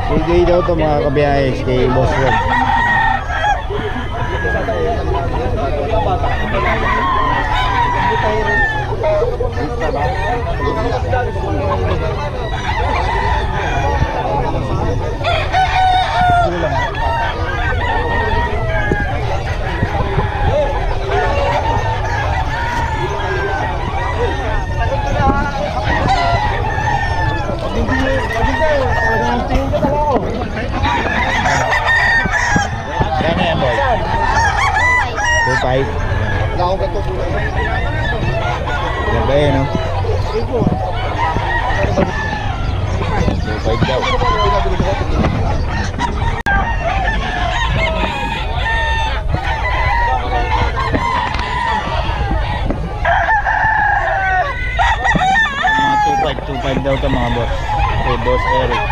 Bigay daw to mga kabiyayes kay Boss Red. Kaya yan boy? 2.5. Wala akong gato po. Ganda yun, no? 2.5 daw. Mga 2.5 daw ito mga boss. Kay Boss Eric.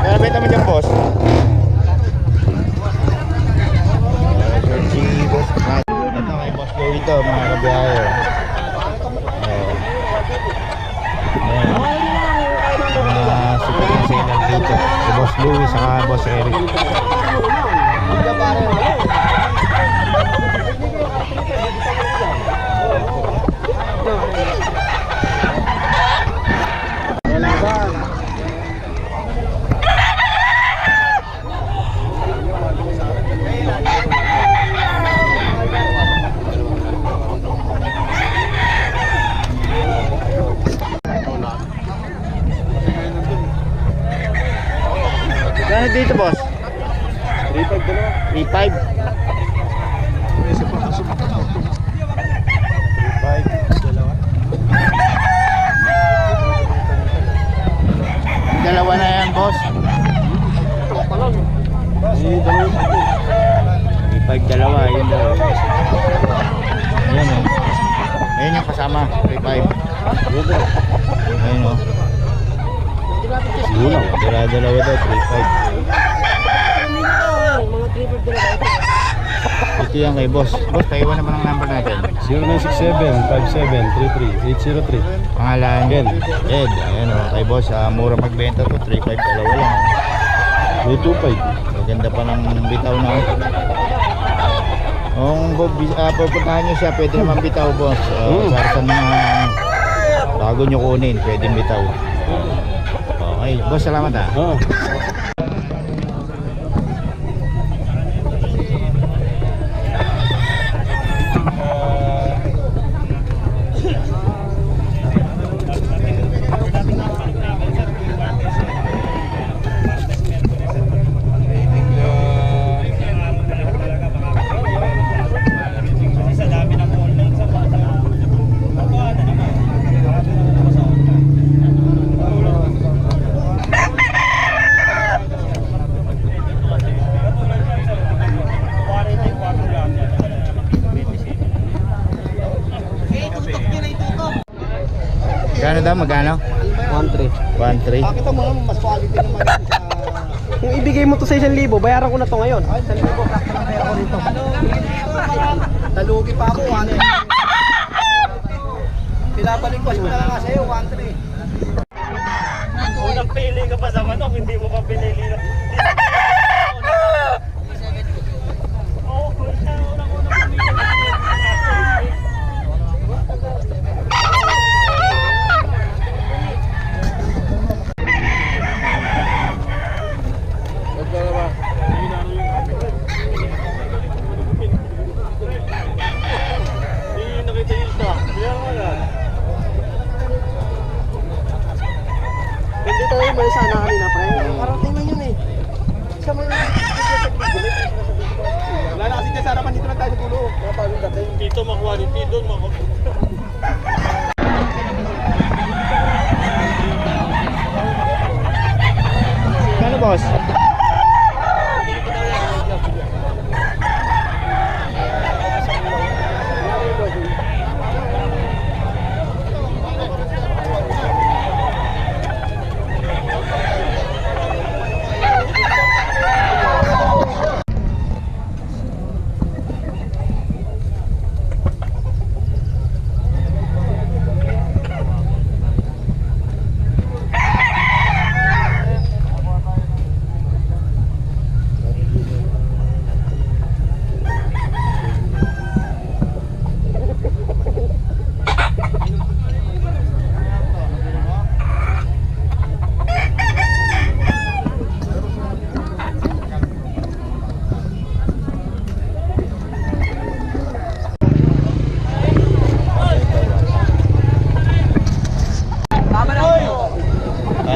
Kaya benta mo dyan boss? Ito kay Boss Joey ito mga kabiyahe. Mga super na signal dito si Boss Louie saka Boss Eric. Kano dito boss? 3.5 dalawa. 3.5. 3.5 dalawa. Dalawa na yan boss. 3.5 dalawa. Yun daw. Ayan o. Ayan yung kasama. 3.5. Ayan o. Dalawa daw, 3.5. Ito yan kay boss. Boss, paiwan naman ang number natin. 0967-5733-803. Pangalan? Ed. Ed, ayan o. Kay boss, mura magbenta to. 3.5, dalawa lang. May 2.5. Maganda pa ng bitaw na. Kung pupuntahan nyo siya, pwede naman bitaw boss. Para sa mga bago nyo kunin, pwede bitaw. Okay, boss, salamat ha. Kano daw? Magkano? 1.3. 1.3. Bakit ang mga mas quality naman sa... Kung ibigay mo to sa 1,000, bayaran ko na to ngayon. Ay, 1,000 black na kaya ako rito. Talugi pa ako, 1. Pinabalik ko na lang sa'yo, 1.3. Unang pili ka pa sa manok, hindi mo pa pinili. Hindi tayo may sana kanina, pre. Karating lang yun eh. Isa mo yung Wala na kasi dyan sa harapan, dito lang tayo sa dulo. Mga bagong dating. Dito ma-quality, doon Kano boss?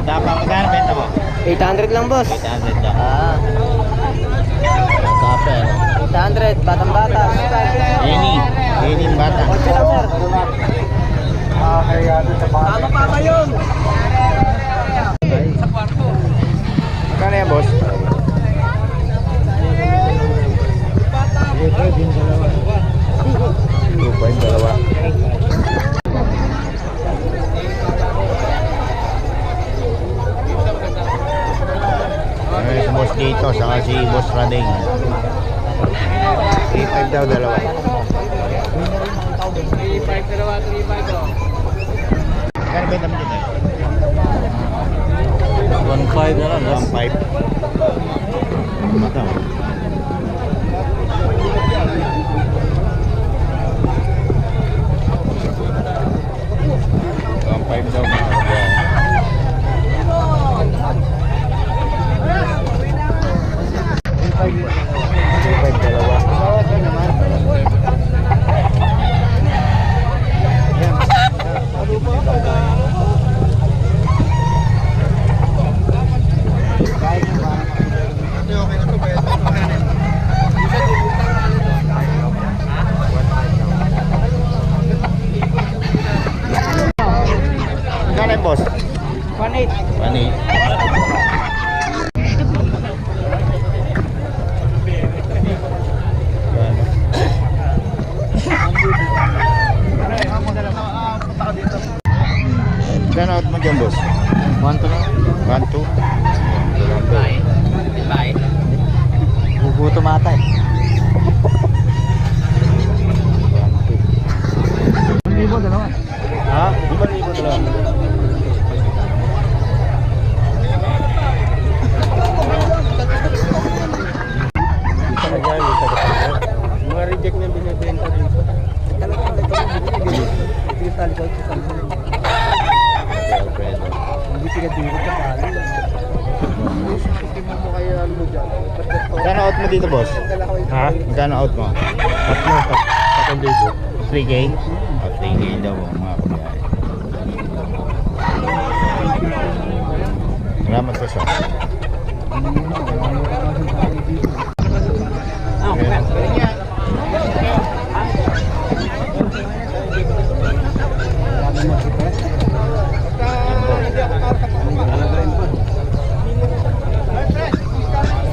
Dapat magkano benta mo? 800 lang, boss. 800 lang. Kapel. 800, batang-bata. Ini bata. Okay lang, sir. Tama pa ba yun? Magkano yan, boss? Lupa yung dalawa. Si boss dito, saka si boss Rading. 3.5 daw dalawa. 3.5 dalawa, 3.5 oh. Kano benta mo dito? 1.5 na lang. 1.5. Mata. Daw mga kabayan. 3.5 dalawa. Magkano yung boss? 1.8. 1.8. Magkano out mo dyan, boss? 1.2 na. 1.2? Bye. Guguto mata eh. 1,000 dalawa. Ha? 5,000 dalawa. Mga reject na binibenta dito. Hindi pinag-direct ka pala. Tingnan mo kayo ano mo dyan. Magkano out mo dito, boss? Ha? Magkano out mo? 3K? Oh, 3K daw mga kabayan. Salamat po siya.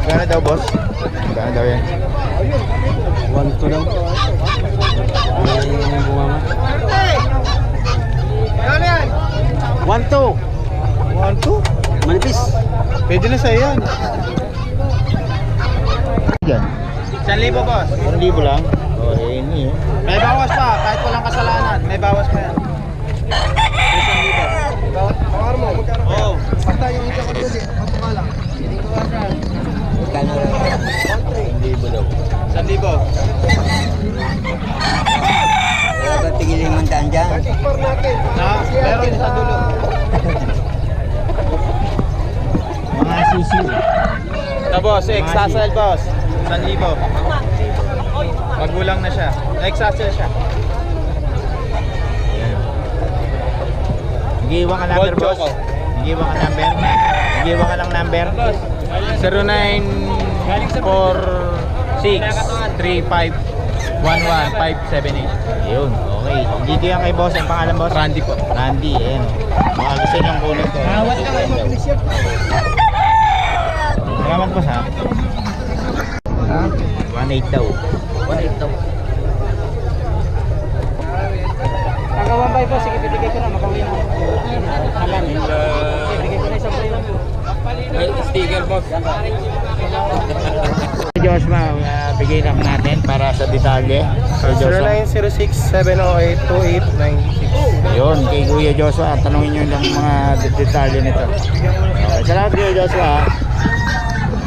Magkano daw, boss? Magkano daw yan? 1-2 lang. One, two. 1.2? Manipis. Pwede na sa'yo yan. Yan. 1,000 boss. 1,000 lang? Oh, eh, ini eh. May bawas pa. Kahit walang kasalanan. May bawas pa yan. 1,000. Oo. Basta yung isa ko doon eh. Matuka lang. Magkano lang? 1,000 daw. 1,000. Wala ba tigilin yung daan dyan? Ha? Meron sa dulo. Mga sisiw. Ito boss, ex-hustle boss. 1,000. Magulang na siya. Ex-hustle siya. Nag-iwan ka number, Gold boss? choco. Nag-iwan ka number? Nag-iwan ka lang number? 0946-35-11578. Yun, okay. Dito yan kay boss. Ang pangalan, boss? Randy po. Randy, ayan. Baka gusto niyong kunin ko. Salamat, boss, ha? 1.8 daw. 1.8 daw. Tagawan ba po? Sige, bibigay ko na. Makawin na. Halan. Bibigay ko na isang playo. Sticker boss. Joshua, bigay lang natin para sa detalye. Sir Joshua. 0906-708-2896. Yun, kay Kuya Joshua. Tanungin nyo lang mga detalye nito. Okay, salamat, Kuya Joshua.